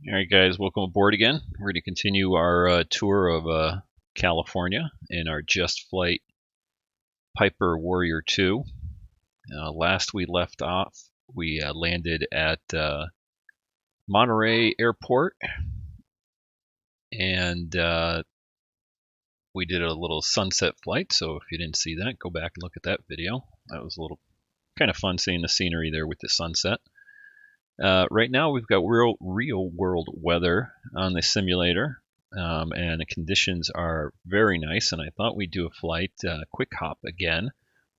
All right, guys, welcome aboard again. We're going to continue our tour of California in our Just Flight Piper Warrior 2. Last we left off, we landed at Monterey Airport, and we did a little sunset flight. So if you didn't see that, go back and look at that video. That was a little kind of fun seeing the scenery there with the sunset. Right now we've got real world weather on the simulator, and the conditions are very nice, and I thought we'd do a flight, quick hop again.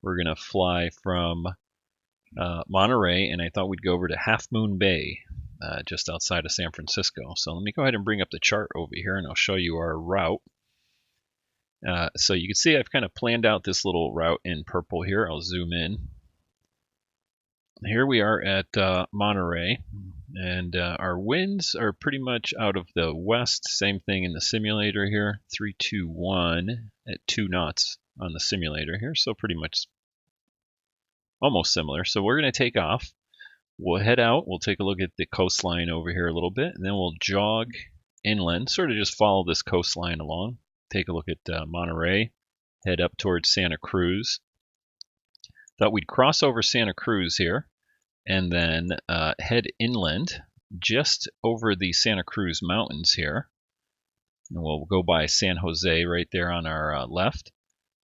We're going to fly from Monterey, and I thought we'd go over to Half Moon Bay, just outside of San Francisco. So let me go ahead and bring up the chart over here, and I'll show you our route. So you can see I've kind of planned out this little route in purple here. I'll zoom in. Here we are at Monterey, and our winds are pretty much out of the west. Same thing in the simulator here, 321 at 2 knots on the simulator here, so pretty much almost similar. So we're going to take off. We'll head out. We'll take a look at the coastline over here a little bit, and then we'll jog inland, sort of just follow this coastline along. Take a look at Monterey, head up towards Santa Cruz. Thought we'd cross over Santa Cruz here and then head inland just over the Santa Cruz Mountains here. And we'll go by San Jose right there on our left.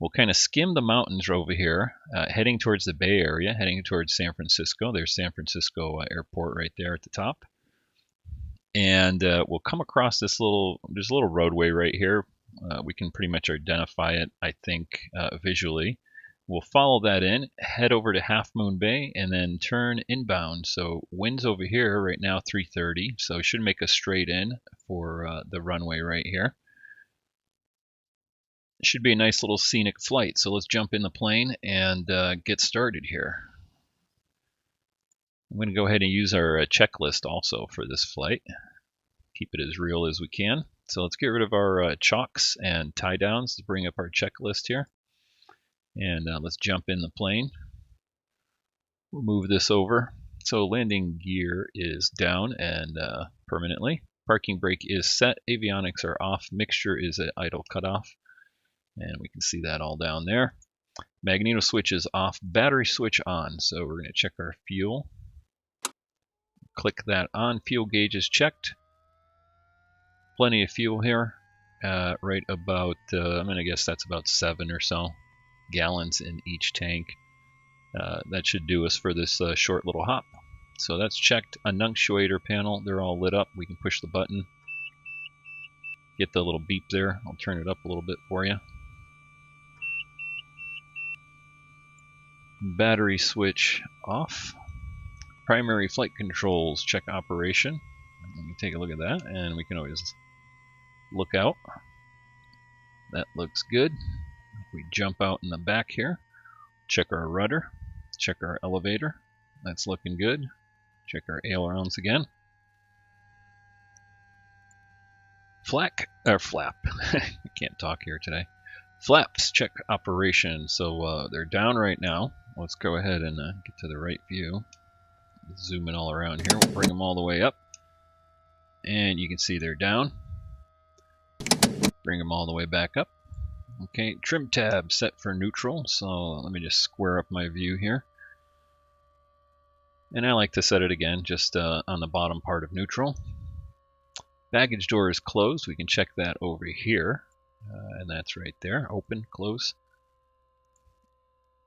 We'll kind of skim the mountains over here, heading towards the Bay Area, heading towards San Francisco. There's San Francisco Airport right there at the top. And we'll come across there's a little roadway right here. We can pretty much identify it, I think, visually. We'll follow that in, head over to Half Moon Bay, and then turn inbound. So winds over here right now 330, so it should make a straight in for the runway right here. It should be a nice little scenic flight. So let's jump in the plane and get started here. I'm going to go ahead and use our checklist also for this flight. Keep it as real as we can. So let's get rid of our chocks and tie downs to bring up our checklist here. And let's jump in the plane. We'll move this over. So landing gear is down and permanently. Parking brake is set. Avionics are off. Mixture is at idle cutoff. And we can see that all down there. Magneto switch is off. Battery switch on. So we're going to check our fuel. Click that on. Fuel gauge is checked. Plenty of fuel here. Right about, I'm going to guess that's about 7 or so gallons in each tank. That should do us for this short little hop. So that's checked. Annunciator panel, they're all lit up. We can push the button. Get the little beep there. I'll turn it up a little bit for you. Battery switch off. Primary flight controls, check operation. Let me take a look at that, and we can always look out. That looks good. We jump out in the back here, check our rudder, check our elevator. That's looking good. Check our ailerons again. Flap. I can't talk here today. Flaps, check operation. So they're down right now. Let's go ahead and get to the right view. Zoom in all around here. We'll bring them all the way up. And you can see they're down. Bring them all the way back up. Okay, trim tab set for neutral, so let me just square up my view here. And I like to set it again just on the bottom part of neutral. Baggage door is closed. We can check that over here. And that's right there, open, close.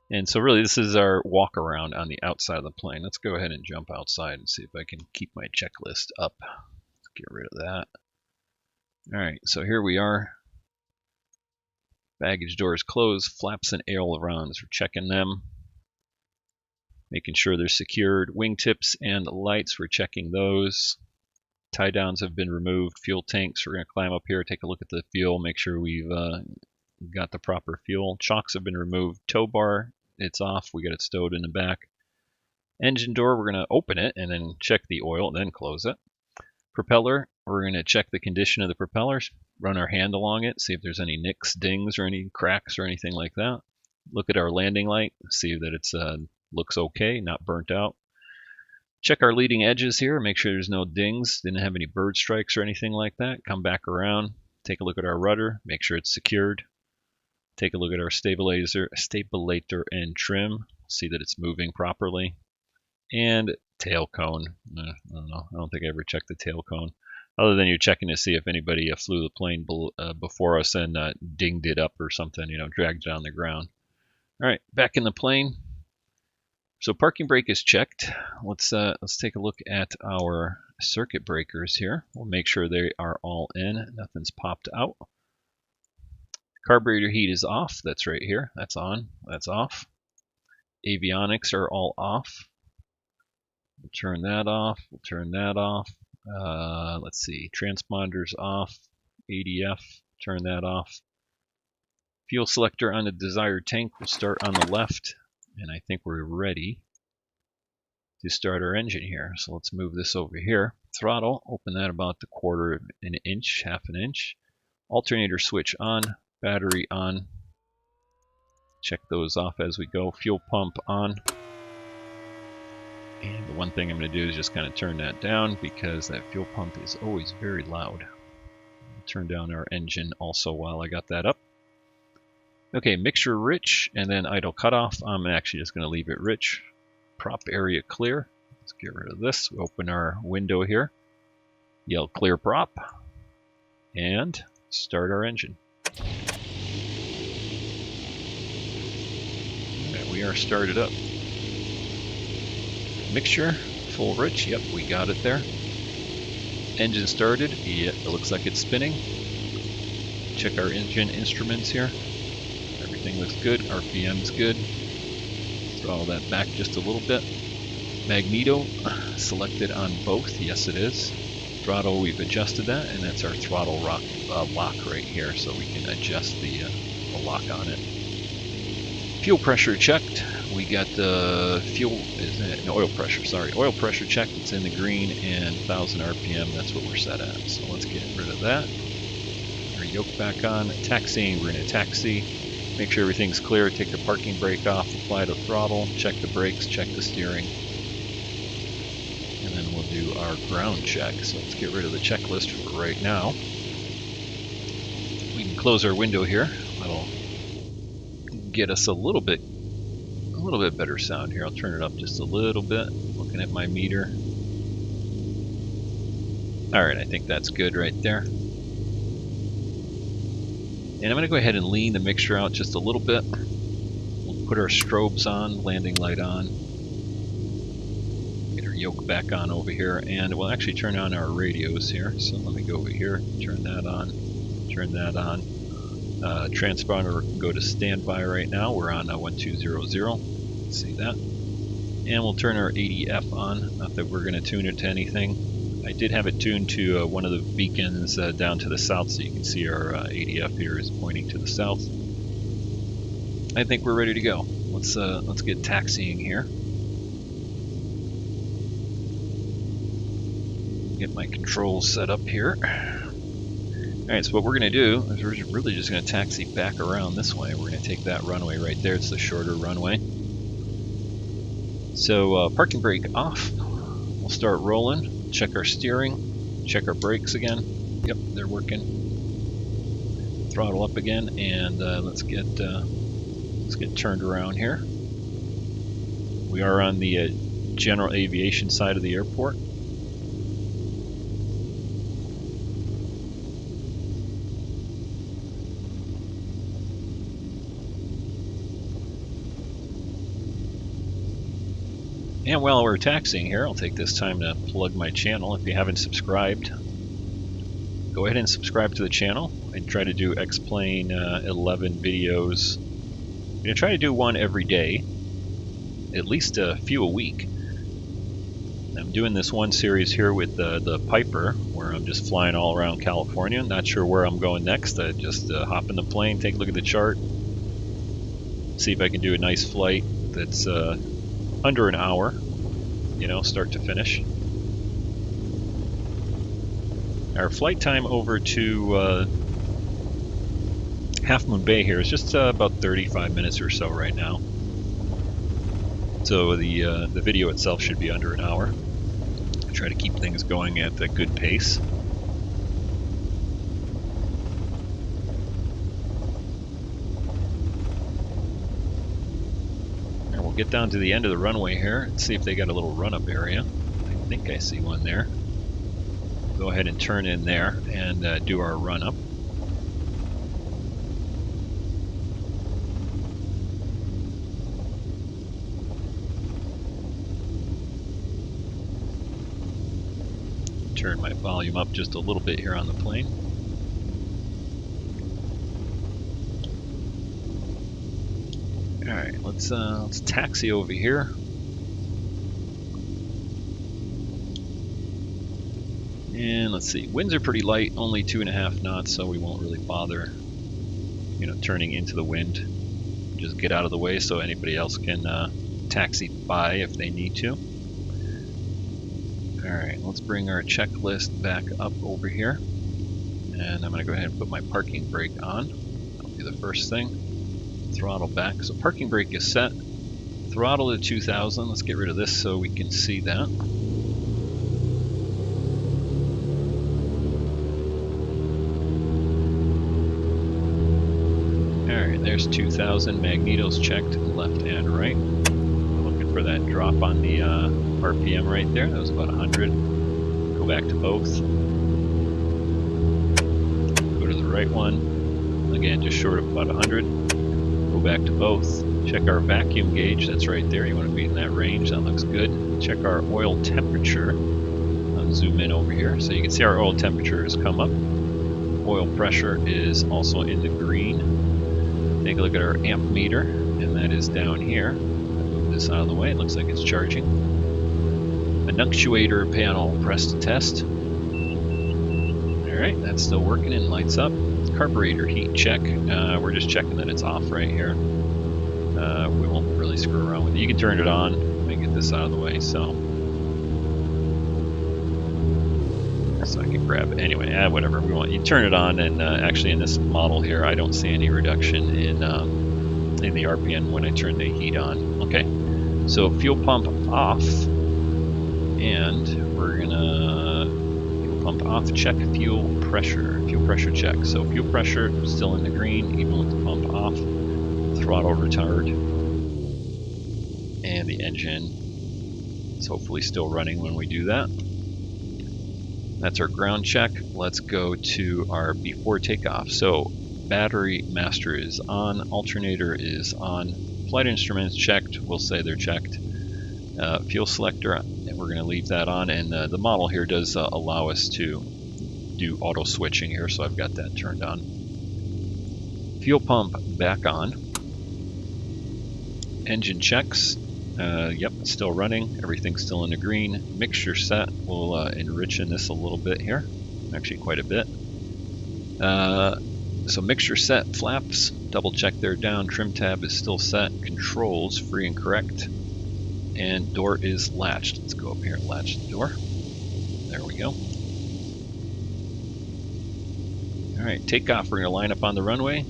And so really this is our walk around on the outside of the plane. Let's go ahead and jump outside and see if I can keep my checklist up. Let's get rid of that. Alright, so here we are. Baggage doors closed, flaps and ailerons, we're checking them. Making sure they're secured. Wingtips and lights, we're checking those. Tie downs have been removed. Fuel tanks, we're going to climb up here, take a look at the fuel, make sure we've got the proper fuel. Chocks have been removed. Tow bar, it's off, we got it stowed in the back. Engine door, we're going to open it and then check the oil, then close it. Propeller, we're going to check the condition of the propellers, run our hand along it, see if there's any nicks, dings, or any cracks or anything like that. Look at our landing light, see that it's looks okay, not burnt out. Check our leading edges here, make sure there's no dings, didn't have any bird strikes or anything like that. Come back around, take a look at our rudder, make sure it's secured. Take a look at our stabilizer and trim, see that it's moving properly. And tail cone, I don't know, I don't think I ever checked the tail cone. Other than you're checking to see if anybody flew the plane before us and dinged it up or something, you know, dragged it on the ground. All right, back in the plane. So parking brake is checked. Let's take a look at our circuit breakers here. We'll make sure they are all in. Nothing's popped out. Carburetor heat is off. That's right here. That's on. That's off. Avionics are all off. We'll turn that off. We'll turn that off. Let's see. Transponders off. ADF. Turn that off. Fuel selector on the desired tank will start on the left. And I think we're ready to start our engine here. So let's move this over here. Throttle, open that about the quarter of an inch, half an inch. Alternator switch on, battery on. Check those off as we go. Fuel pump on. And the one thing I'm going to do is just kind of turn that down because that fuel pump is always very loud. I'll turn down our engine also while I got that up. Okay, mixture rich, and then idle cutoff. I'm actually just going to leave it rich. Prop area clear. Let's get rid of this. We open our window here. Yell clear prop. And start our engine. And we are started up. Mixture, full rich. Yep, we got it there. Engine started. Yep, it looks like it's spinning. Check our engine instruments here. Everything looks good. RPM's good. Throttle that back just a little bit. Magneto selected on both. Yes, it is. Throttle, we've adjusted that, and that's our throttle lock right here, so we can adjust the lock on it. Fuel pressure checked. We got the oil pressure. Sorry, oil pressure checked. It's in the green and 1,000 RPM. That's what we're set at. So let's get rid of that. Our yoke back on. Taxiing. We're going to taxi. Make sure everything's clear, take the parking brake off, apply the throttle, check the brakes, check the steering. And then we'll do our ground check. So let's get rid of the checklist for right now. We can close our window here. That'll get us a little bit better sound here. I'll turn it up just a little bit, looking at my meter. Alright, I think that's good right there. And I'm going to go ahead and lean the mixture out just a little bit. We'll put our strobes on, landing light on. Get our yoke back on over here, and we'll actually turn on our radios here. So let me go over here, turn that on, turn that on. Transponder can go to standby right now. We're on 1200. See that? And we'll turn our ADF on. Not that we're going to tune it to anything. I did have it tuned to one of the beacons down to the south, so you can see our ADF here is pointing to the south. I think we're ready to go. Let's get taxiing here. Get my controls set up here. Alright, so what we're going to do is we're really just going to taxi back around this way. We're going to take that runway right there. It's the shorter runway. So parking brake off. We'll start rolling. Check our steering, check our brakes again. Yep, they're working. Throttle up again, and let's get turned around here. We are on the general aviation side of the airport. And while we're taxiing here, I'll take this time to plug my channel. If you haven't subscribed, go ahead and subscribe to the channel. I try to do X-Plane 11 videos. I'm going to try to do one every day, at least a few a week. I'm doing this one series here with the PIPER, where I'm just flying all around California. Not sure where I'm going next. I just hop in the plane, take a look at the chart, see if I can do a nice flight that's under an hour, you know, start to finish. Our flight time over to Half Moon Bay here is just about 35 minutes or so right now. So the video itself should be under an hour. Try to keep things going at a good pace. And we'll get down to the end of the runway here and see if they got a little run-up area. I think I see one there. We'll go ahead and turn in there and do our run-up. Turn my volume up just a little bit here on the plane. Alright, let's taxi over here. And let's see, winds are pretty light, only 2.5 knots, so we won't really bother, you know, turning into the wind. Just get out of the way so anybody else can taxi by if they need to. Alright, let's bring our checklist back up over here. And I'm going to go ahead and put my parking brake on. That'll be the first thing. Throttle back. So parking brake is set. Throttle to 2000. Let's get rid of this so we can see that. Alright, there's 2000. Magnetos checked left and right. Looking for that drop on the RPM right there. That was about 100. Go back to both. Go to the right one. Again, just short of about 100. Go back to both. Check our vacuum gauge. That's right there. You want to be in that range. That looks good. Check our oil temperature. I'll zoom in over here. So you can see our oil temperature has come up. Oil pressure is also in the green. Take a look at our amp meter, and that is down here. Move this out of the way. It looks like it's charging. Annunciator panel, press to test. Alright, that's still working and lights up. Carburetor heat check. We're just checking that it's off right here. We won't really screw around with it. You can turn it on. Let me get this out of the way so I can grab it. Anyway, whatever we want. You turn it on, and actually in this model here, I don't see any reduction in the RPM when I turn the heat on. Okay, so fuel pump off. And we're gonna fuel pump off, check fuel pressure check. So fuel pressure still in the green, even with the pump off. Throttle retard. And the engine is hopefully still running when we do that. That's our ground check. Let's go to our before takeoff. So battery master is on, alternator is on, flight instruments checked, we'll say they're checked. Fuel selector, and we're going to leave that on, and the model here does allow us to do auto switching here, so I've got that turned on. Fuel pump back on. Engine checks, yep, still running, everything's still in the green. Mixture set, we'll enrich in this a little bit here, actually quite a bit. So mixture set, flaps, double check they're down, trim tab is still set, controls, free and correct. And door is latched. Let's go up here and latch the door. There we go. Alright, takeoff. We're going to line up on the runway.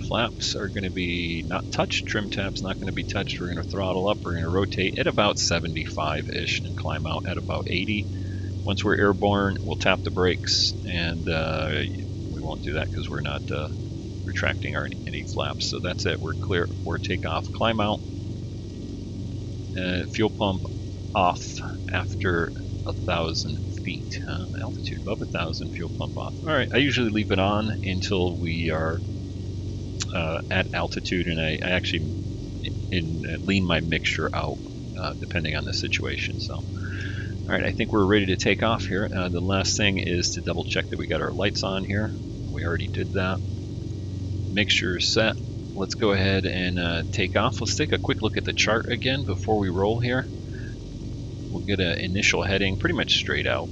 Flaps are going to be not touched. Trim tab's not going to be touched. We're going to throttle up. We're going to rotate at about 75-ish and climb out at about 80. Once we're airborne, we'll tap the brakes, and we won't do that because we're not retracting any flaps. So that's it. We're clear for takeoff. Climb out. Fuel pump off after 1,000 feet. Altitude above 1,000, fuel pump off. Alright, I usually leave it on until we are at altitude, and I actually lean my mixture out depending on the situation. So, alright, I think we're ready to take off here. The last thing is to double check that we got our lights on here. We already did that. Mixture set. Let's go ahead and take off. Let's take a quick look at the chart again before we roll here. We'll get an initial heading pretty much straight out.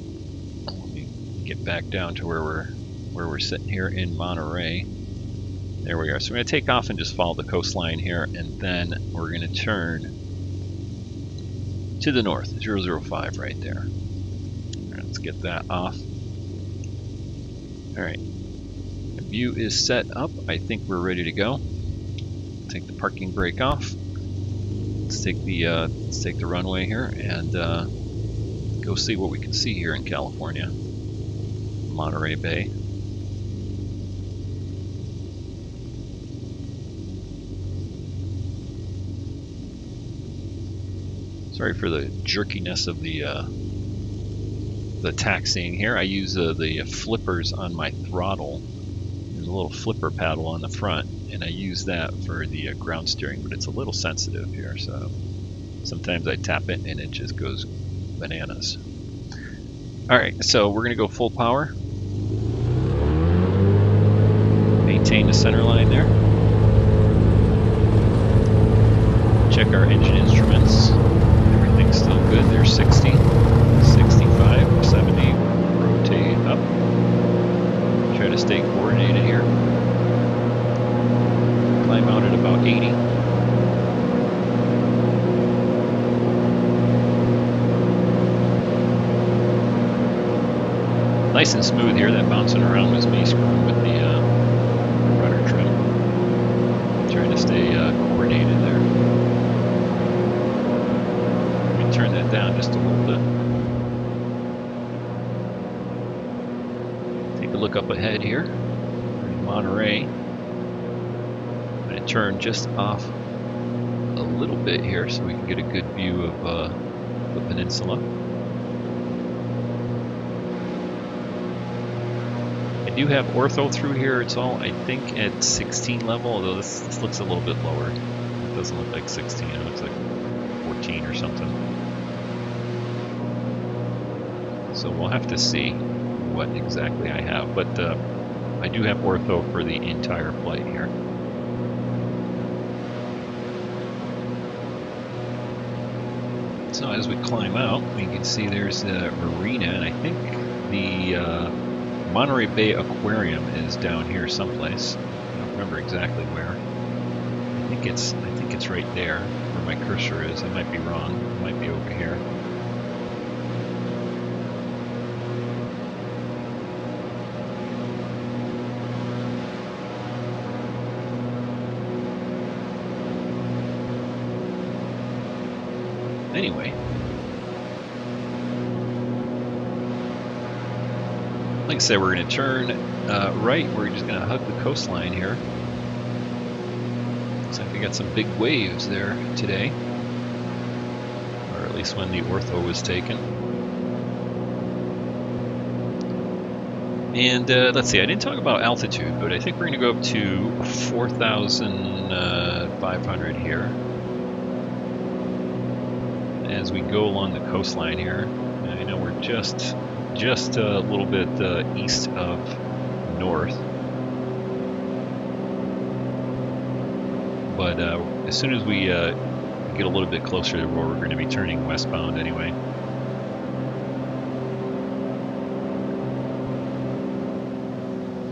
Let me get back down to where we're sitting here in Monterey. There we are. So we're going to take off and just follow the coastline here, and then we're going to turn to the north, 005 right there. All right, let's get that off. All right, the view is set up. I think we're ready to go. Take the parking brake off. Let's take the runway here and go see what we can see here in California. Monterey Bay. Sorry for the jerkiness of the taxiing here. I use the flippers on my throttle. There's a little flipper paddle on the front, and I use that for the ground steering, but it's a little sensitive here, so sometimes I tap it and it just goes bananas. Alright, so we're going to go full power. Maintain the center line there. Check our engine instruments. Everything's still good. There's 60, 65, 70. Rotate up. Try to stay coordinated here. Climb out at about 80. Nice and smooth here. That bouncing around was me screwing with the rudder trim. Trying to stay coordinated there. Let me turn that down just a little bit. Take a look up ahead here. We're in Monterey. I'm going to turn just off a little bit here so we can get a good view of the peninsula. I do have ortho through here. It's all, I think, at 16 level, although this looks a little bit lower. It doesn't look like 16, it looks like 14 or something. So we'll have to see what exactly I have, but I do have ortho for the entire flight here. So as we climb out, we can see there's the marina, and I think the Monterey Bay Aquarium is down here someplace. I don't remember exactly where. I think it's right there where my cursor is. I might be wrong. It might be over here. Anyway. Like I said, we're going to turn right. We're just going to hug the coastline here. Looks like we got some big waves there today, or at least when the ortho was taken. And let's see, I didn't talk about altitude, but I think we're going to go up to 4,500 here as we go along the coastline here. I know we're just a little bit east of north, but as soon as we get a little bit closer to where we're going to be turning westbound anyway.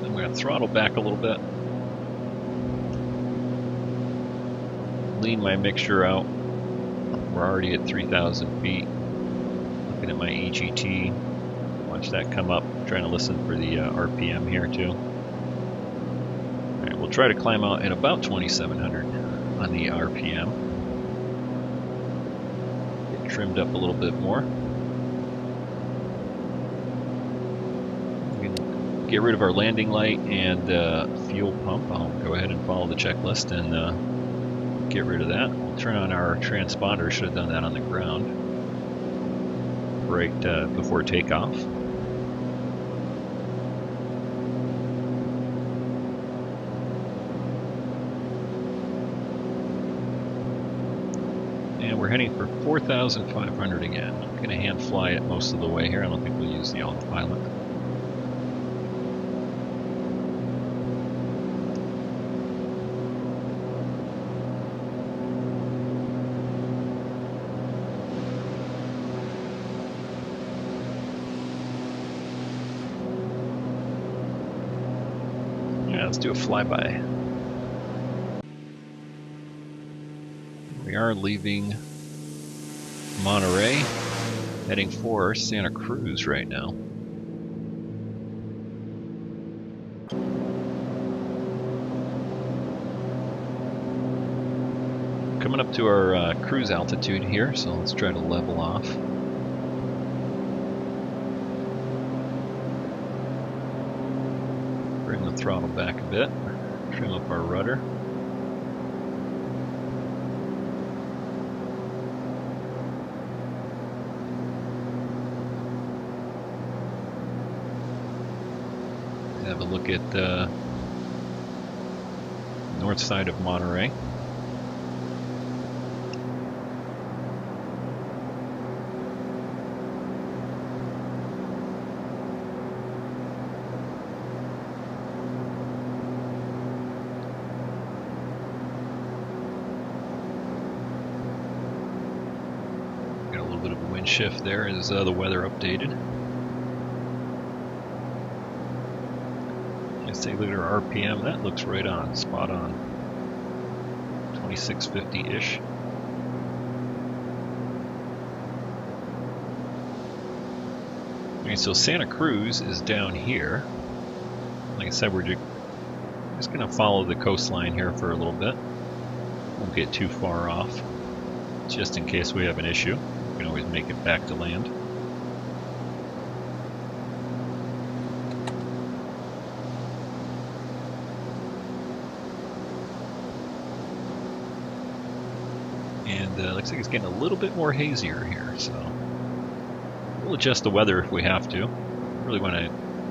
I'm going to throttle back a little bit, lean my mixture out. We're already at 3,000 feet. Looking at my EGT. Watch that come up. I'm trying to listen for the RPM here too. Alright, we'll try to climb out at about 2,700 on the RPM. Get trimmed up a little bit more. We can get rid of our landing light and fuel pump. I'll go ahead and follow the checklist and get rid of that. We'll turn on our transponder. Should have done that on the ground right before takeoff. And we're heading for 4,500 again. I'm going to hand fly it most of the way here. I don't think we'll use the autopilot. Let's do a flyby. We are leaving Monterey, heading for Santa Cruz right now. Coming up to our cruise altitude here, so let's try to level off. Bring the throttle back a bit. Trim up our rudder. Have a look at the north side of Monterey. Got a little bit of a wind shift there as the weather updated. Take a look at our RPM. That looks right on, spot on. 2650-ish. Okay, so Santa Cruz is down here. Like I said, we're just going to follow the coastline here for a little bit. Won't get too far off, just in case we have an issue. We can always make it back to land. And looks like it's getting a little bit more hazier here, so we'll adjust the weather if we have to. Really want to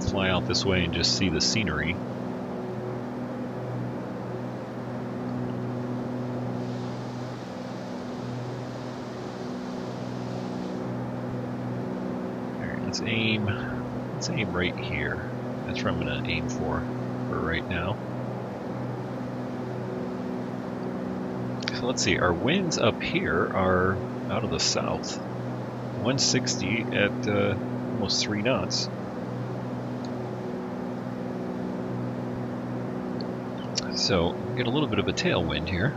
fly out this way and just see the scenery. Alright, let's aim right here. That's where I'm going to aim for right now. So let's see, our winds up here are out of the south. 160 at almost 3 knots. So we get a little bit of a tailwind here.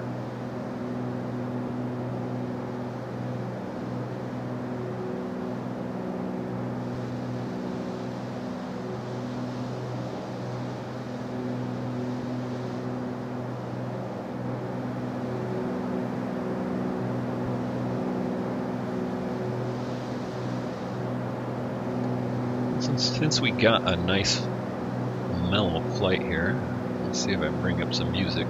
Since we got a nice mellow flight here, let's see if I can bring up some music.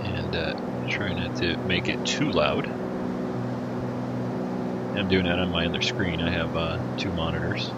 And try not to make it too loud. I'm doing that on my other screen. I have 2 monitors.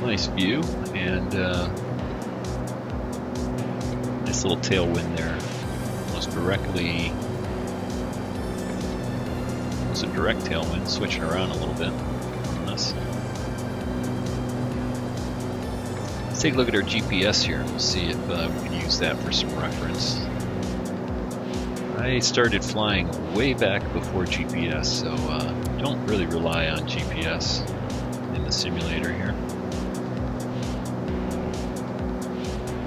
Nice view, and nice little tailwind there. Almost directly, it's a direct tailwind, switching around a little bit on us. Let's take a look at our GPS here, and we'll see if we can use that for some reference. I started flying way back before GPS, so don't really rely on GPS in the simulator here.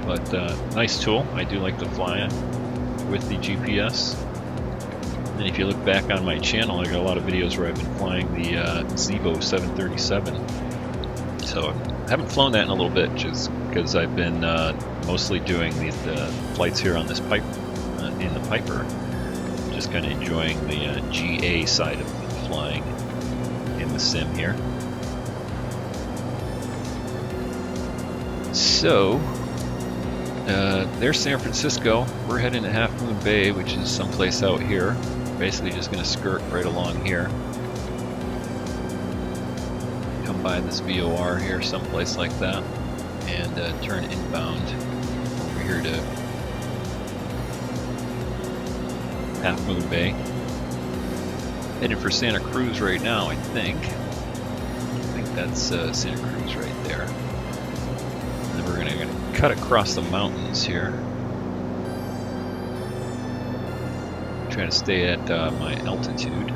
But nice tool. I do like to fly it with the GPS. And if you look back on my channel, I got a lot of videos where I've been flying the Zibo 737. So I haven't flown that in a little bit, just because I've been mostly doing the flights here on this in the Piper. Just kind of enjoying the GA side of flying in the sim here. So there's San Francisco. We're heading to Half Moon Bay, which is someplace out here. Basically just going to skirt right along here. Come by this VOR here, someplace like that, and turn inbound over here to Half Moon Bay. Headed for Santa Cruz right now, I think. I think that's Santa Cruz right there. And then we're going to cut across the mountains here. try to stay at my altitude.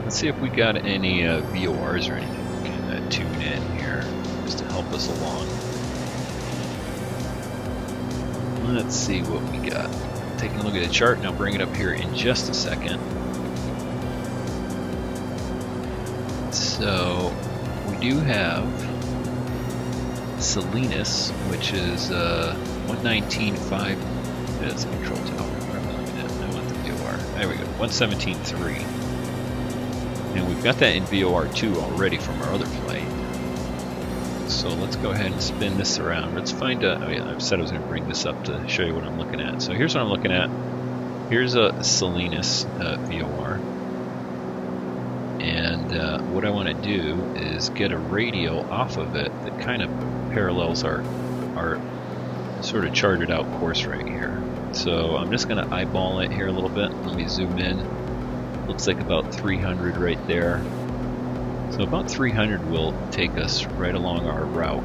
Let's see if we got any VORs or anything we can tune in here just to help us along. Let's see what we got. Taking a look at the chart, and I'll bring it up here in just a second. So we do have Salinas, which is 119.5. That's a control tower. I want the VOR. There we go, 117.3. And we've got that in VOR2 already from our other flight. So let's go ahead and spin this around. Let's find a, oh yeah, I said I was going to bring this up to show you what I'm looking at. So here's what I'm looking at. Here's a Salinas VOR. And what I want to do is get a radio off of it that kind of parallels our sort of charted out course right here. So I'm just going to eyeball it here a little bit. Let me zoom in. Looks like about 300 right there. So about 300 will take us right along our route.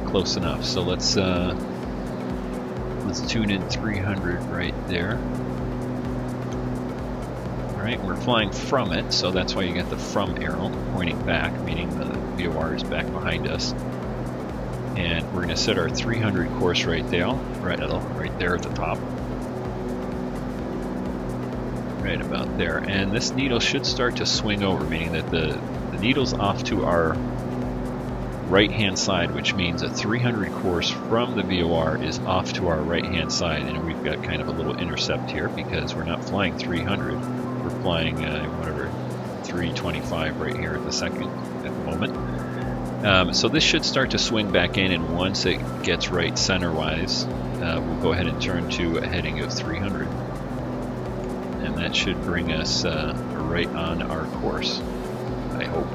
Close enough. So let's tune in 300 right there. Alright, we're flying from it, so that's why you get the from arrow pointing back, meaning the VOR is back behind us. And we're going to set our 300 course right there, right there at the top. Right about there. And this needle should start to swing over, meaning that the needle's off to our right hand side, which means a 300 course from the VOR is off to our right hand side, and we've got kind of a little intercept here because we're not flying 300. We're flying whatever 325 right here at the moment. So this should start to swing back in, and once it gets right center-wise, we'll go ahead and turn to a heading of 300, and that should bring us right on our course, I hope.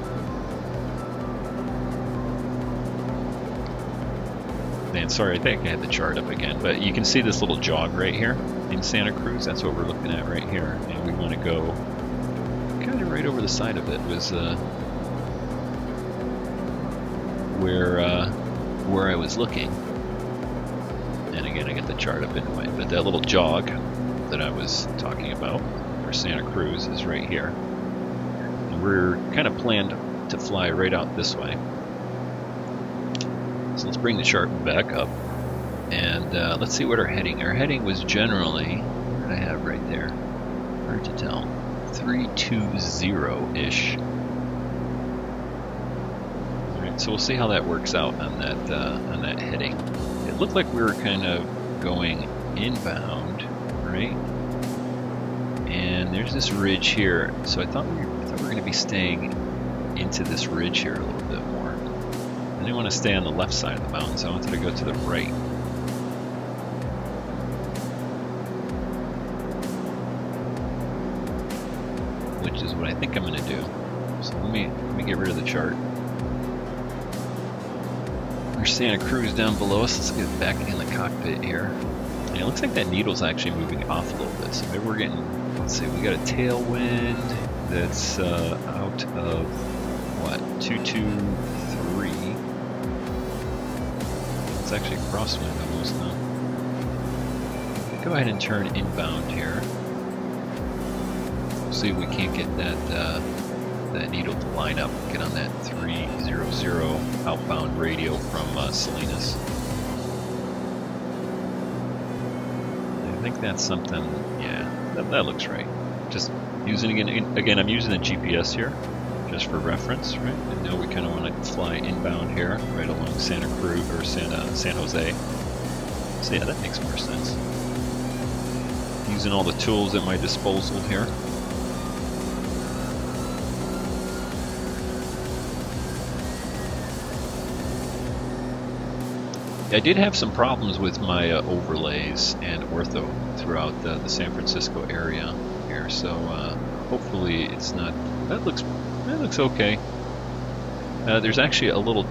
And sorry, I think I had the chart up again, but you can see this little jog right here in Santa Cruz. That's what we're looking at right here, and we want to go kind of right over the side of it was where I was looking. And again, I get the chart up anyway, but that little jog that I was talking about for Santa Cruz is right here. And we're kind of planned to fly right out this way. So let's bring the chart back up, and let's see what our heading was generally, what did I have right there? Hard to tell. 320-ish. Alright, so we'll see how that works out on that heading. It looked like we were kind of going inbound, right? And there's this ridge here, so I thought we were going to be staying into this ridge here a little bit more. I didn't want to stay on the left side of the mountain, so I wanted to go to the right. Which is what I think I'm going to do. So let me get rid of the chart. There's Santa Cruz down below us. Let's get back in the cockpit here. And it looks like that needle's actually moving off a little bit. So maybe we're getting, let's see, we got a tailwind that's out of, what, 223. It's actually crosswind almost now. Go ahead and turn inbound here. See if we can't get that needle to line up. Get on that 300 outbound radio from Salinas. I think that's something. Yeah, that looks right. Just using again. I'm using the GPS here, just for reference, right? And now we kind of want to fly inbound here, right along Santa Cruz or San Jose. So yeah, that makes more sense. Using all the tools at my disposal here. I did have some problems with my overlays and ortho throughout the San Francisco area here, so hopefully it's not. That looks okay. There's actually a little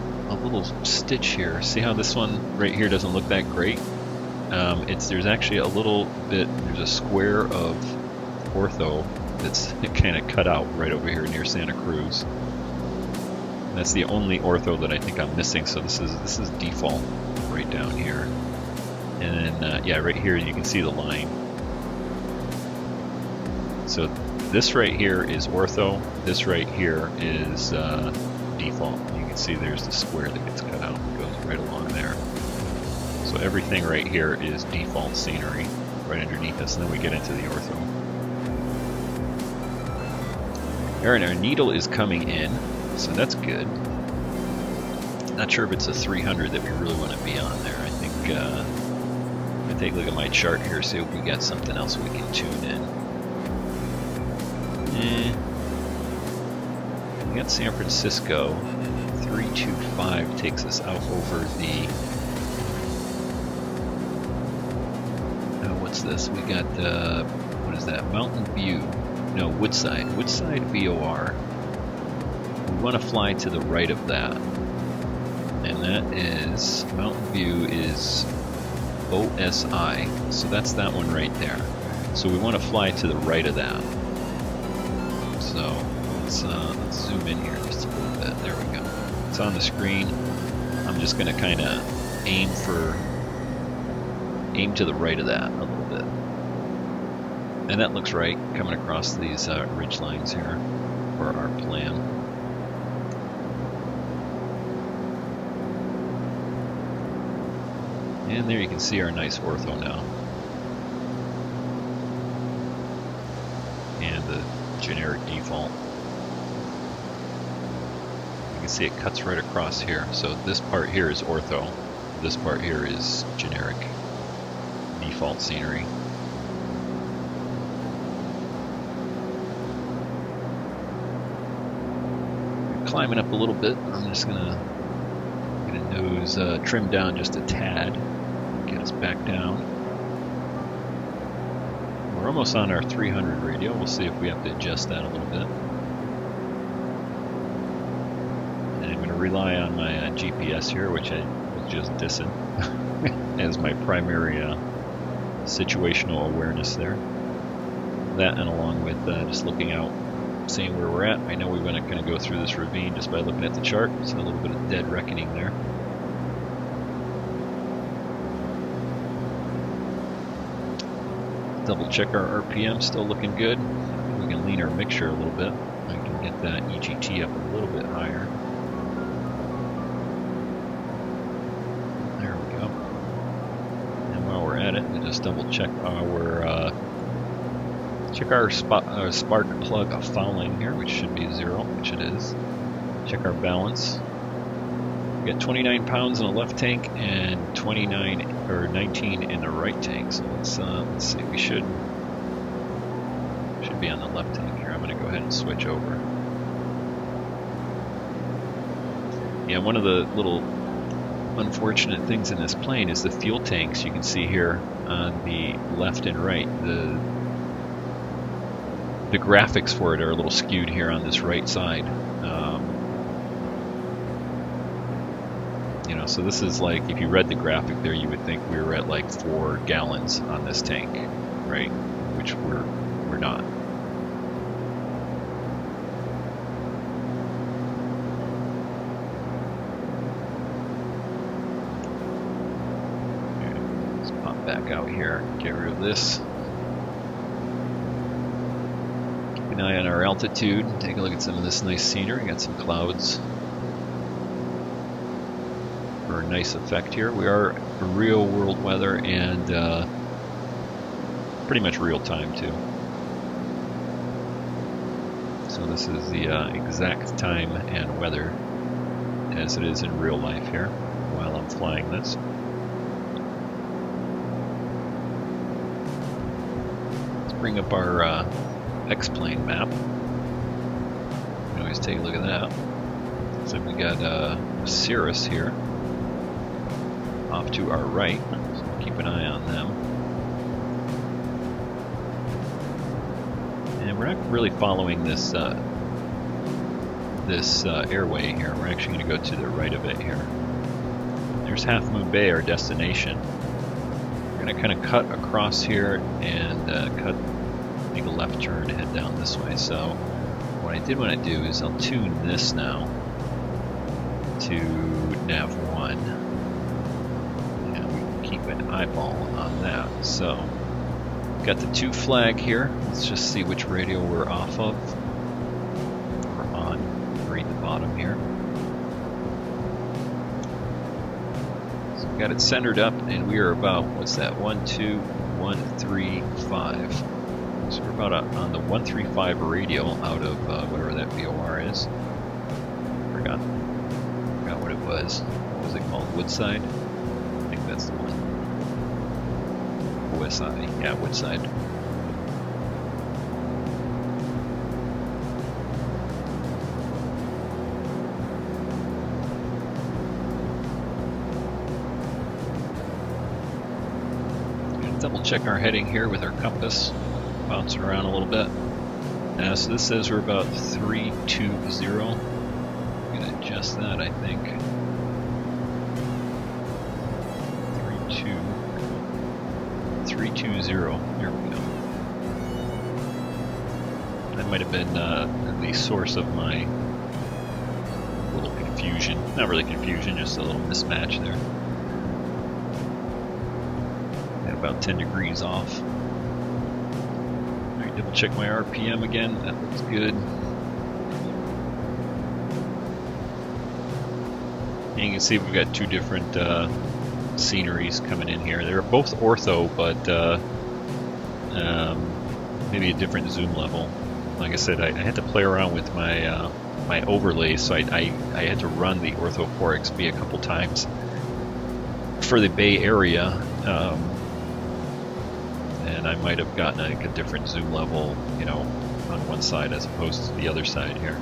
stitch here. See how this one right here doesn't look that great? There's actually a little bit. There's a square of ortho that's kind of cut out right over here near Santa Cruz. That's the only ortho that I think I'm missing. So this is default right down here, and then yeah, right here you can see the line. So this right here is ortho, this right here is default. You can see there's the square that gets cut out and goes right along there. So everything right here is default scenery right underneath us, and then we get into the ortho. Alright, our needle is coming in, so that's good. Not sure if it's a 300 that we really want to be on there. I think I'm going to take a look at my chart here, see if we got something else we can tune in. We got San Francisco. 325 takes us out over the... what's this? We got, what is that? Mountain View. No, Woodside. Woodside VOR. We want to fly to the right of that. And that is, Mountain View is OSI. So that's that one right there. So we want to fly to the right of that. So let's zoom in here just a little bit. There we go. It's on the screen. I'm just going to kind of aim to the right of that a little bit. And that looks right, coming across these ridge lines here for our plan. And there you can see our nice ortho now. And the generic default. You can see it cuts right across here. So this part here is ortho. This part here is generic default scenery. Climbing up a little bit. I'm just gonna get a nose trimmed down just a tad. Get us back down. We're almost on our 300 radio. We'll see if we have to adjust that a little bit. And I'm going to rely on my GPS here, which I was just dissing, as my primary situational awareness there. That, and along with just looking out, seeing where we're at. I know we're going to kind of go through this ravine just by looking at the chart. So a little bit of dead reckoning there. Double check our RPM, still looking good. We can lean our mixture a little bit. I can get that EGT up a little bit higher. There we go. And while we're at it, we'll just double check our spark plug fouling here, which should be 0, which it is. Check our balance. We got 29 pounds in the left tank and 19 in the right tank. So let's see. We should be on the left tank here. I'm going to go ahead and switch over. Yeah, one of the little unfortunate things in this plane is the fuel tanks. You can see here on the left and right. The graphics for it are a little skewed here on this right side. You know, so this is like, if you read the graphic there, you would think we were at like 4 gallons on this tank, right? Which we're not. Let's pop back out here, get rid of this. Keep an eye on our altitude, take a look at some of this nice scenery. Got some clouds. For a nice effect here. We are real world weather and pretty much real time too. So this is the exact time and weather as it is in real life here while I'm flying this. Let's bring up our X-plane map. We can always take a look at that. So we got Cirrus here off to our right, so keep an eye on them. And we're not really following this airway here. We're actually going to go to the right of it here. There's Half Moon Bay, our destination. We're going to kind of cut across here and make a left turn and head down this way. So what I did want to do is I'll tune this now to nav 1. Keep an eyeball on that. So Got the 2 flag here. Let's just see which radio we're off of. We're on right at the bottom here. So we got it centered up, and we are about, what's that? 1, 2, 1, 3, 5. So we're about on the 135 radial out of whatever that VOR is. Forgot what it was. What was it called? Woodside? I think that's the one. OSI, yeah, Woodside. Double check our heading here with our compass, bouncing around a little bit. So this says we're about 320. I'm gonna adjust that, I think. 320. There we go. That might have been the source of my little confusion. Not really confusion, just a little mismatch there. About 10 degrees off. Alright, double check my RPM again. That looks good. And you can see we've got 2 different sceneries coming in here. They're both ortho, but maybe a different zoom level. Like I said, I had to play around with my my overlays, so I had to run the ORTHO4XP a couple times for the Bay Area. And I might have gotten like a different zoom level, you know, on one side as opposed to the other side here.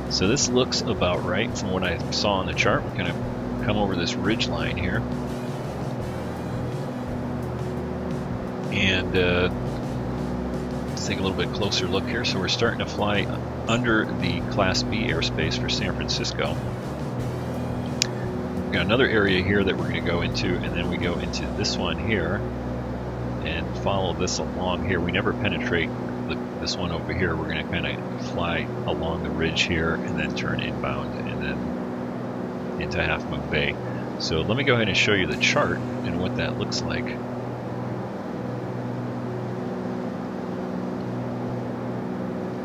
So this looks about right from what I saw on the chart. We're going to come over this ridge line here. And let's take a little bit closer look here. So we're starting to fly under the Class B airspace for San Francisco. We've got another area here that we're going to go into, and then we go into this one here and follow this along here. We never penetrate this one over here. We're going to kind of fly along the ridge here and then turn inbound and then into Half Moon Bay. So let me go ahead and show you the chart and what that looks like.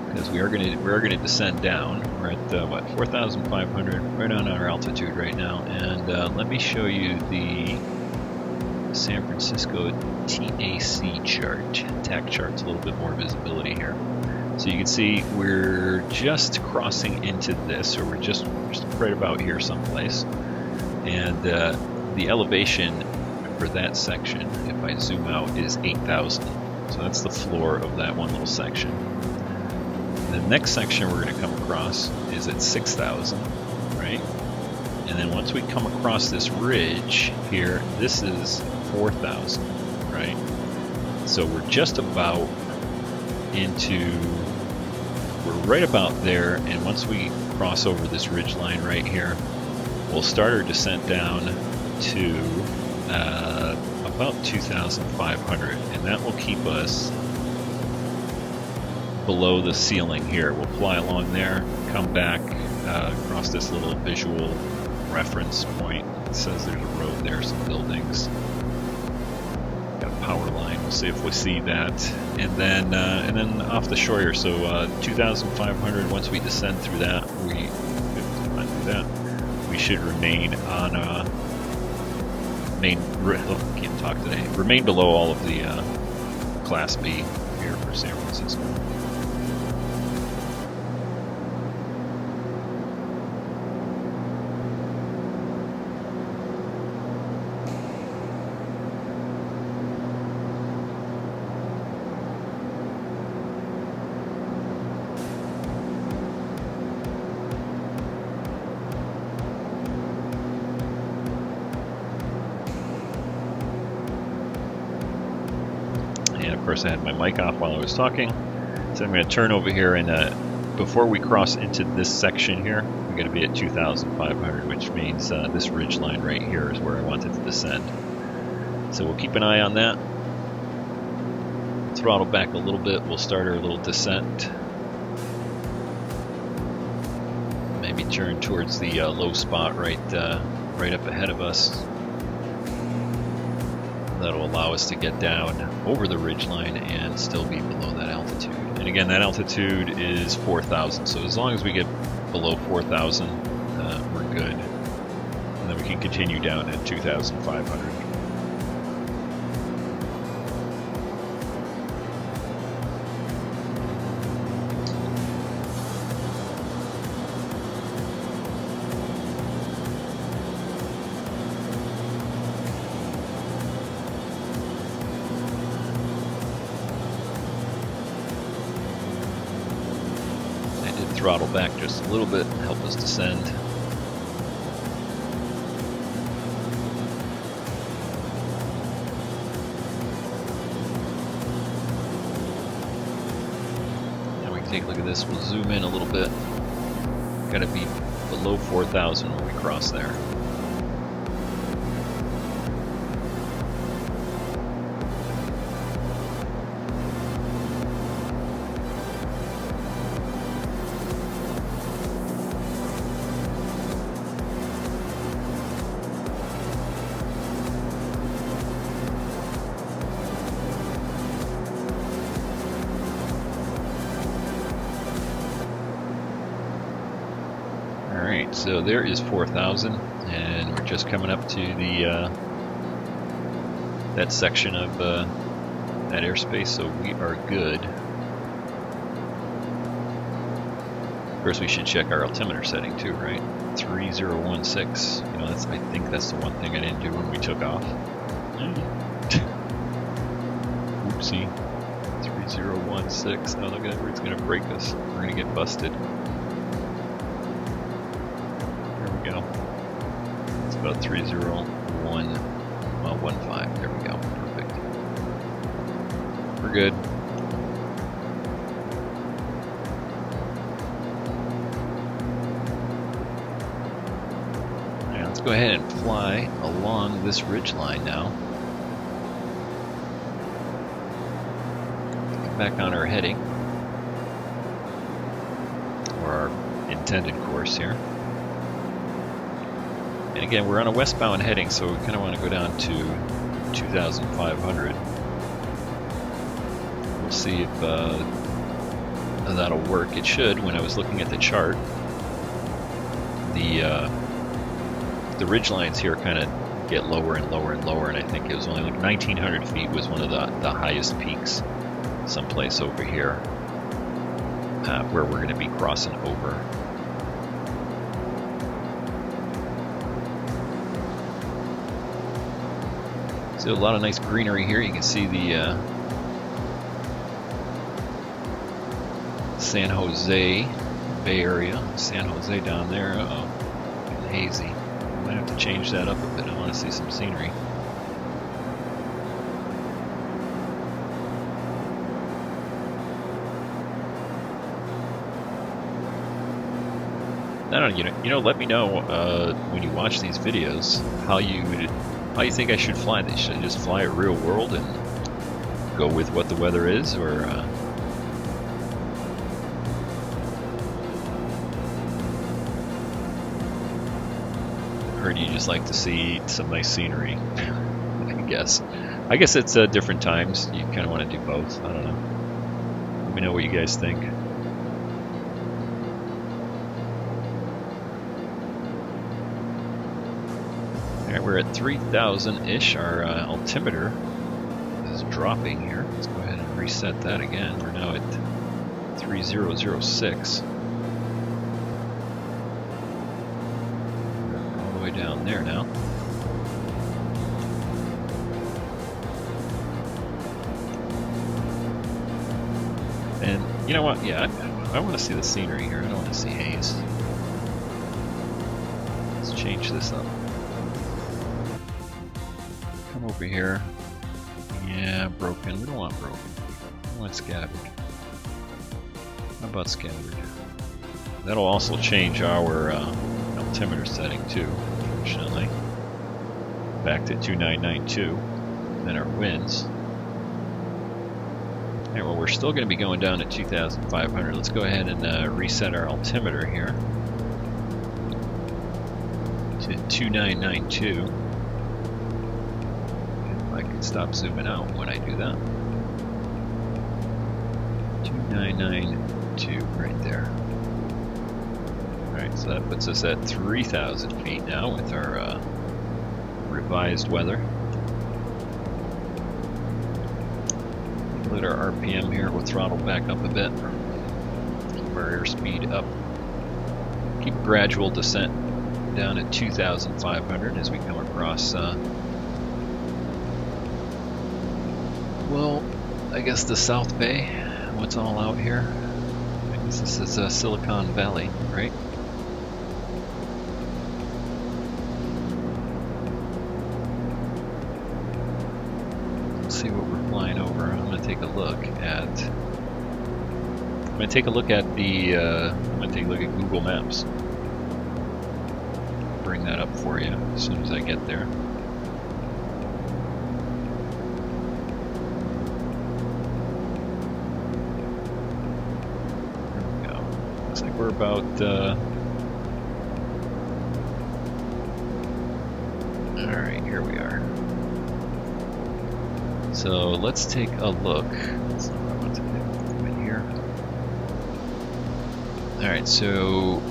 Because we are going to descend down. We're at what, 4,500, right on our altitude right now. And let me show you the San Francisco TAC chart. TAC chart's a little bit more visibility here. So you can see we're just crossing into this, or we're just right about here someplace. And the elevation for that section, if I zoom out, is 8,000. So that's the floor of that one little section. The next section we're going to come across is at 6,000, right? And then once we come across this ridge here, this is 4,000, right? So we're just about we're right about there, and once we cross over this ridge line right here, we'll start our descent down to about 2,500, and that will keep us below the ceiling here. We'll fly along there, come back across this little visual reference point. It says there's a road there, some buildings, got a power line. We'll see if we see that, and then off the shore here. So 2,500. Once we descend through that, we should remain on remain below all of the Class B here for San Francisco. Of course, I had my mic off while I was talking, so I'm going to turn over here, and before we cross into this section here, we're going to be at 2,500, which means this ridge line right here is where I wanted to descend. So we'll keep an eye on that. Throttle back a little bit. We'll start our little descent. Maybe turn towards the low spot right up ahead of us. that'll allow us to get down over the ridgeline and still be below that altitude. And again, that altitude is 4,000, so as long as we get below 4,000, we're good. And then we can continue down at 2,500. Throttle back just a little bit, help us descend. Now we can take a look at this. We'll zoom in a little bit. Got to be below 4,000 when we cross there. So there is 4,000, and we're just coming up to the that section of that airspace, so we are good. Of course, we should check our altimeter setting too, right? 3016. You know, I think that's the one thing I didn't do when we took off. Oopsie. 3016. Oh, look at it, it's gonna break us. We're gonna get busted. It's about 30115. There we go. Perfect. We're good. Alright, let's go ahead and fly along this ridgeline now. Get back on our heading, or our intended course here. And again, we're on a westbound heading, so we kind of want to go down to 2,500. We'll see if that'll work. It should. When I was looking at the chart, the ridge lines here kind of get lower and lower and lower, and I think it was only like 1,900 feet was one of the highest peaks someplace over here where we're going to be crossing over. So a lot of nice greenery here. You can see the San Jose Bay Area. San Jose down there. Uh-oh, getting hazy. I might have to change that up a bit. I want to see some scenery. I don't know, you know, let me know when you watch these videos how you think I should fly this. Should I just fly it real world and go with what the weather is, or do you just like to see some nice scenery? I guess it's different times. You kind of want to do both. I don't know. Let me know what you guys think. Alright, we're at 3,000-ish. Our altimeter is dropping here. Let's go ahead and reset that again. We're now at 3006. All the way down there now. And you know what? Yeah, I want to see the scenery here. I don't want to see haze. Let's change this up. Come over here. Yeah, broken. We don't want broken. We want scattered. How about scattered? That'll also change our altimeter setting too, unfortunately. Back to 2992. Then our winds. Alright, well, we're still going to be going down at 2,500. Let's go ahead and reset our altimeter here to 2992. If I can can stop zooming out when I do that. 2992 right there. Alright, so that puts us at 3,000 feet now with our revised weather. Load our RPM here, we'll throttle back up a bit. Keep our airspeed up. Keep a gradual descent down at 2,500 as we come across, well, I guess the South Bay. What's all out here? I guess this is Silicon Valley, right? Let's see what we're flying over. I'm going to take a look at. I'm going to take a look at the. I'm going to take a look at Google Maps. Bring that up for you as soon as I get there. We're about alright, here we are. So let's take a look. That's not what I want to do. Right here. Alright, so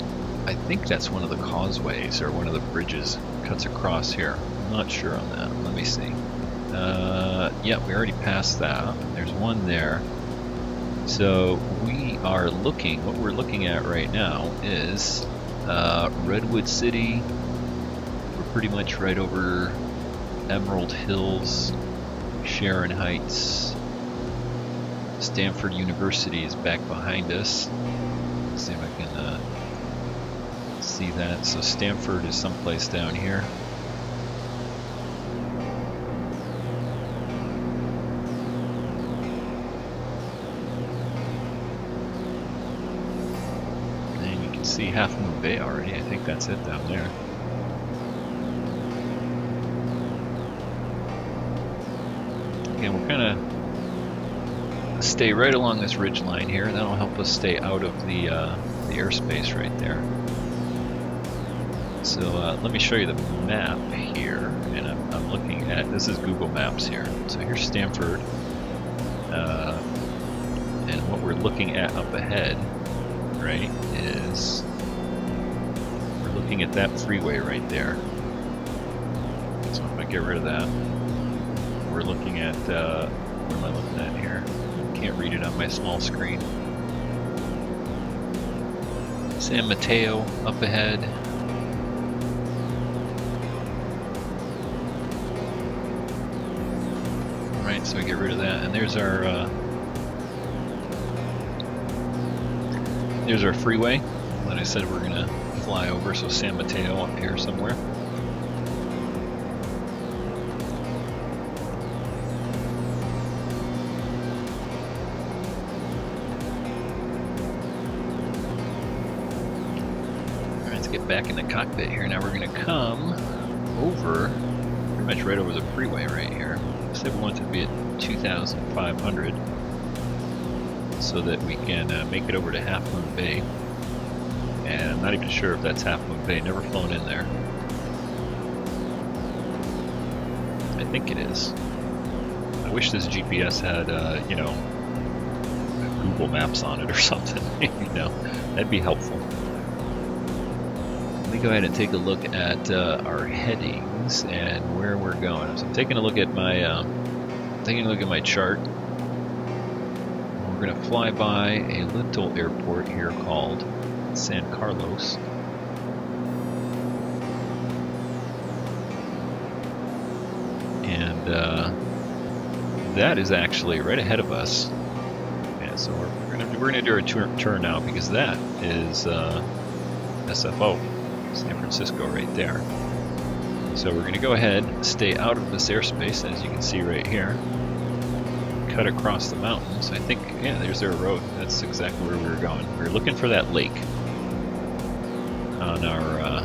I think that's one of the causeways or one of the bridges cuts across here. I'm not sure on that. Let me see. Yeah, we already passed that. There's one there. So we are looking, what we're looking at right now is Redwood City. We're pretty much right over Emerald Hills, Sharon Heights. Stanford University is back behind us. Let's see if I can see that. So Stanford is someplace down here. See Half Moon Bay already. I think that's it down there. Again, we're kind of stay right along this ridge line here. That'll help us stay out of the airspace right there. So let me show you the map here, and I'm looking at, this is Google Maps here. So here's Stanford, and what we're looking at up ahead, right, is we're looking at that freeway right there. So if I get rid of that, we're looking at, what am I looking at here? Can't read it on my small screen. San Mateo up ahead. Right, so we get rid of that, and there's our freeway that I said we're gonna fly over. So San Mateo up here somewhere. All right, let's get back in the cockpit here. Now we're gonna come over, pretty much right over the freeway right here. Said we want it to be at 2,500 so that we can make it over to Half Moon Bay. And I'm not even sure if that's Half Moon Bay. Never flown in there. I think it is. I wish this GPS had, you know, Google Maps on it or something. You know, that'd be helpful. Let me go ahead and take a look at our headings and where we're going. So I'm taking a look at my chart. We're going to fly by a little airport here called San Carlos. And that is actually right ahead of us. And so we're going to do a turn now, because that is SFO, San Francisco, right there. So we're going to go ahead, stay out of this airspace, as you can see right here. Cut across the mountains. I think, yeah, there's their road. That's exactly where we were going. We were looking for that lake on our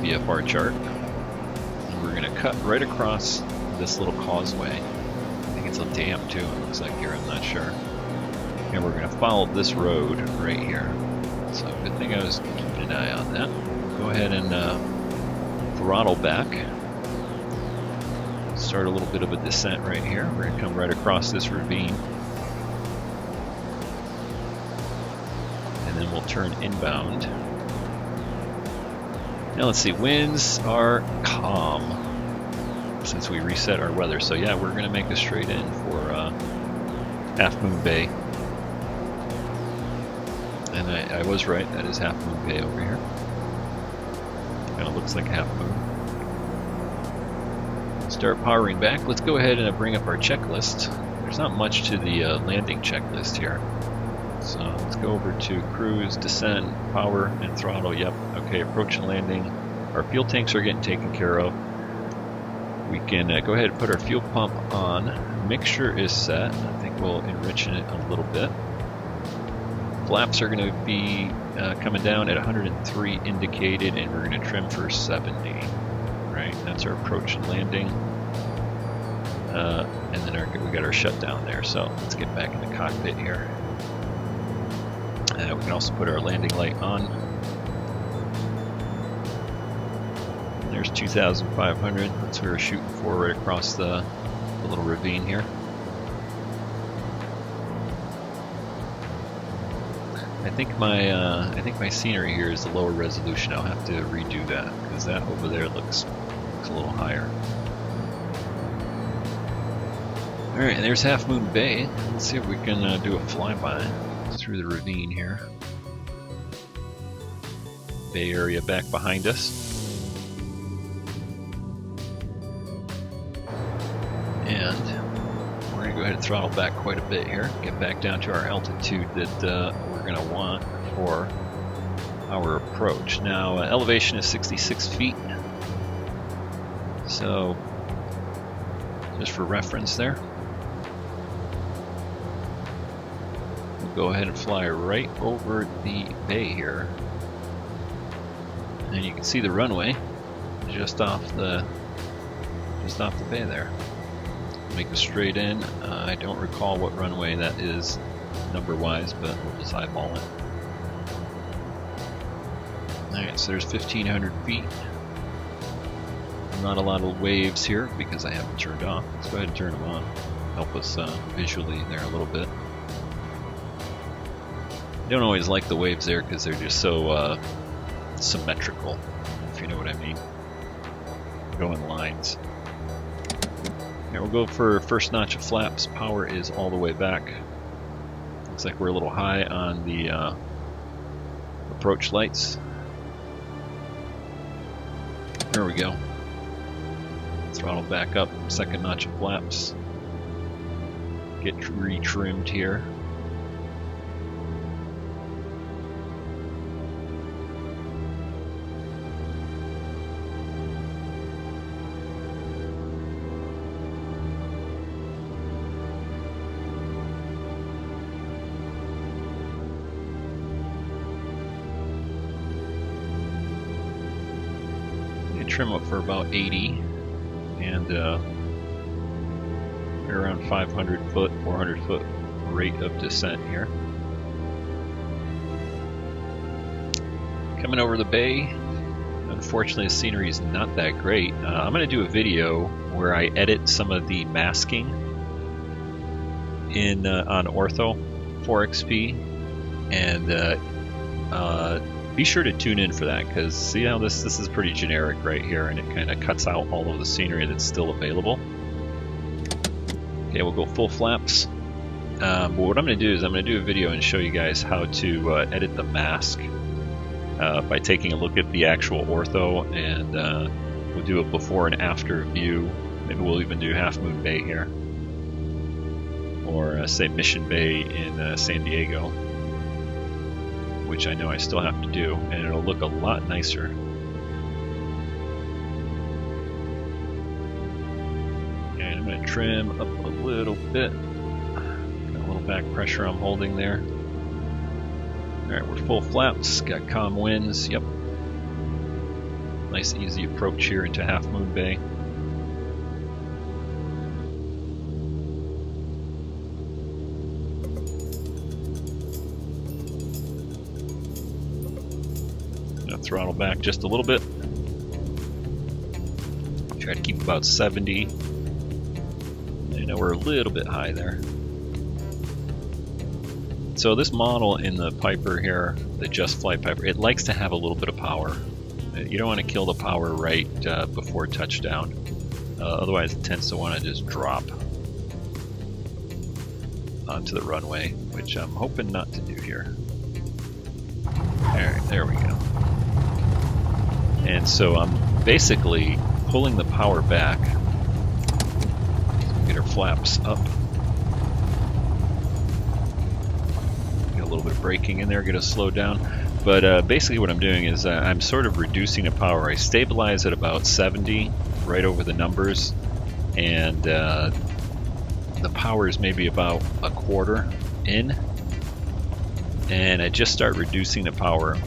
VFR chart. And we're going to cut right across this little causeway. I think it's a dam too, it looks like here, I'm not sure. And we're going to follow this road right here. So good thing I was keeping an eye on that. Go ahead and throttle back. Start a little bit of a descent right here. We're going to come right across this ravine. And then we'll turn inbound. Now let's see, winds are calm since we reset our weather. So yeah, we're going to make a straight in for Half Moon Bay. And I was right, that is Half Moon Bay over here. Kind of looks like Half Moon. Start powering back. Let's go ahead and bring up our checklist. There's not much to the landing checklist here. So let's go over to cruise, descent, power, and throttle. Yep, okay, approach and landing. Our fuel tanks are getting taken care of. We can go ahead and put our fuel pump on. Mixture is set. I think we'll enrich it a little bit. Flaps are going to be coming down at 103 indicated, and we're going to trim for 70. Right, that's our approach and landing. And then we got our shutdown there. So let's get back in the cockpit here. We can also put our landing light on. There's 2,500. That's what we're shooting for, right across the little ravine here. I think my scenery here is the lower resolution. I'll have to redo that because that over there looks a little higher. All right, there's Half Moon Bay. Let's see if we can do a flyby through the ravine here. Bay area back behind us. And we're going to go ahead and throttle back quite a bit here. Get back down to our altitude that we're going to want for our approach. Now, elevation is 66 feet. So, just for reference there. Go ahead and fly right over the bay here, and you can see the runway just off the bay there. Make a straight in. I don't recall what runway that is number wise, but we'll just eyeball it. Alright, so there's 1,500 feet. Not a lot of waves here because I have them turned off. Let's go ahead and turn them on. Help us visually there a little bit. I don't always like the waves there because they're just so symmetrical, if you know what I mean. Go in lines. Here we'll go for first notch of flaps. Power is all the way back. Looks like we're a little high on the approach lights. There we go. Throttle back up. Second notch of flaps. Get retrimmed here. Trim up for about 80, and we're around 500 foot, 400 foot rate of descent here. Coming over the bay. Unfortunately, the scenery is not that great. I'm going to do a video where I edit some of the masking in on ORTHO4XP, and be sure to tune in for that, because see how this is pretty generic right here, and it kind of cuts out all of the scenery that's still available. Okay, we'll go full flaps. But what I'm going to do is I'm going to do a video and show you guys how to edit the mask by taking a look at the actual ortho, and we'll do a before and after view. Maybe we'll even do Half Moon Bay here, or say Mission Bay in San Diego, which I know I still have to do, and it'll look a lot nicer. And I'm going to trim up a little bit. Got a little back pressure I'm holding there. Alright, we're full flaps, got calm winds, yep. Nice easy approach here into Half Moon Bay. Throttle back just a little bit. Try to keep about 70 I know we're a little bit high there. So this model in the Piper here, the Just Flight Piper, it likes to have a little bit of power. You don't want to kill the power right before touchdown. Otherwise it tends to want to just drop onto the runway, which I'm hoping not to do here. Alright, there we go. And so I'm basically pulling the power back. Get our flaps up. Get a little bit of braking in there, get us slowed down. But basically what I'm doing is I'm sort of reducing the power. I stabilize at about 70, right over the numbers, and the power is maybe about a quarter in. And I just start reducing the power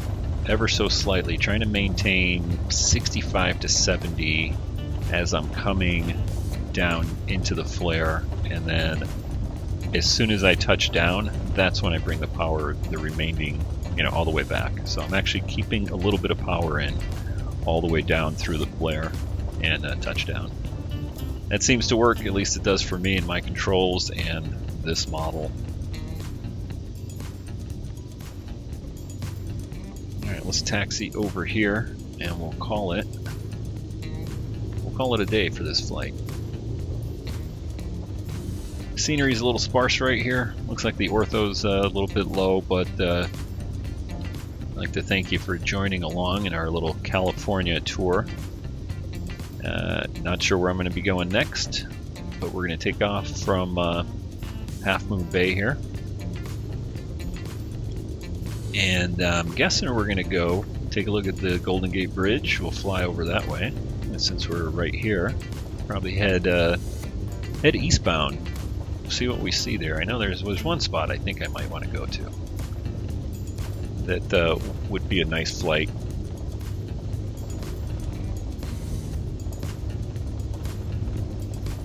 ever so slightly, trying to maintain 65 to 70 as I'm coming down into the flare, and then as soon as I touch down, that's when I bring the power, the remaining, all the way back. So I'm actually keeping a little bit of power in all the way down through the flare and touchdown. That seems to work, at least it does for me and my controls and this model. Alright, let's taxi over here and we'll call it a day for this flight. Scenery's a little sparse right here. Looks like the ortho's a little bit low, but I'd like to thank you for joining along in our little California tour. Not sure where I'm going to be going next, but we're going to take off from Half Moon Bay here. And I'm guessing we're going to go take a look at the Golden Gate Bridge. We'll fly over that way. And since we're right here, probably head eastbound. See what we see there. I know there's one spot I think I might want to go to. That would be a nice flight.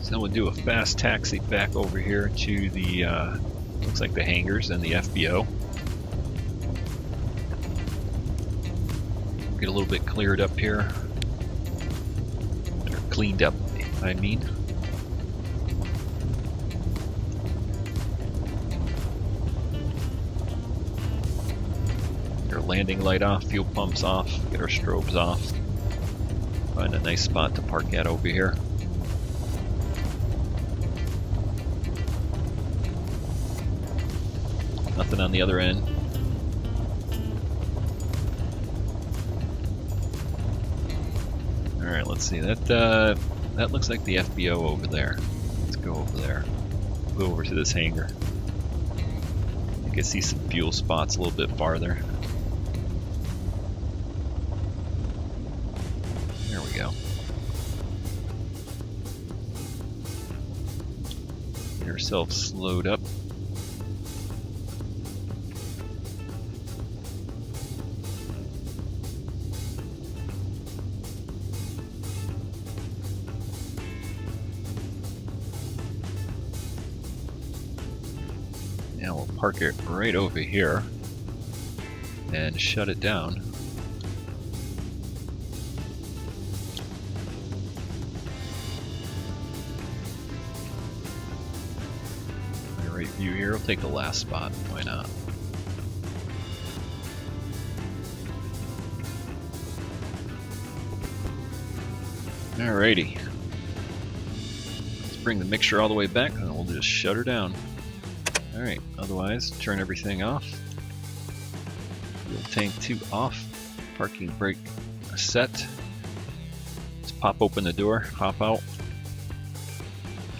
So we'll do a fast taxi back over here to the looks like the hangars and the FBO. Get a little bit cleared up here, or cleaned up, I mean. Get our landing light off, fuel pumps off, get our strobes off. Find a nice spot to park at over here. Nothing on the other end. Alright, let's see. That looks like the FBO over there. Let's go over there. Go over to this hangar. You can see some fuel spots a little bit farther. There we go. Get ourselves slowed up. Now we'll park it right over here and shut it down. Right view here, we'll take the last spot, why not? Alrighty. Let's bring the mixture all the way back and we'll just shut her down. Alright, otherwise, turn everything off. Fuel tank 2 off. Parking brake set. Let's pop open the door, hop out.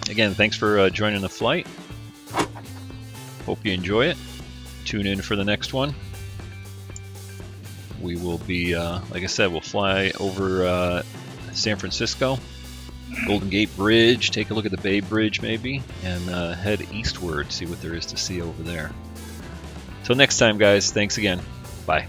Again, thanks for joining the flight. Hope you enjoy it. Tune in for the next one. We will be, like I said, we'll fly over San Francisco. Golden Gate Bridge, take a look at the Bay Bridge maybe, and head eastward, see what there is to see over there. Till next time guys, thanks again. Bye.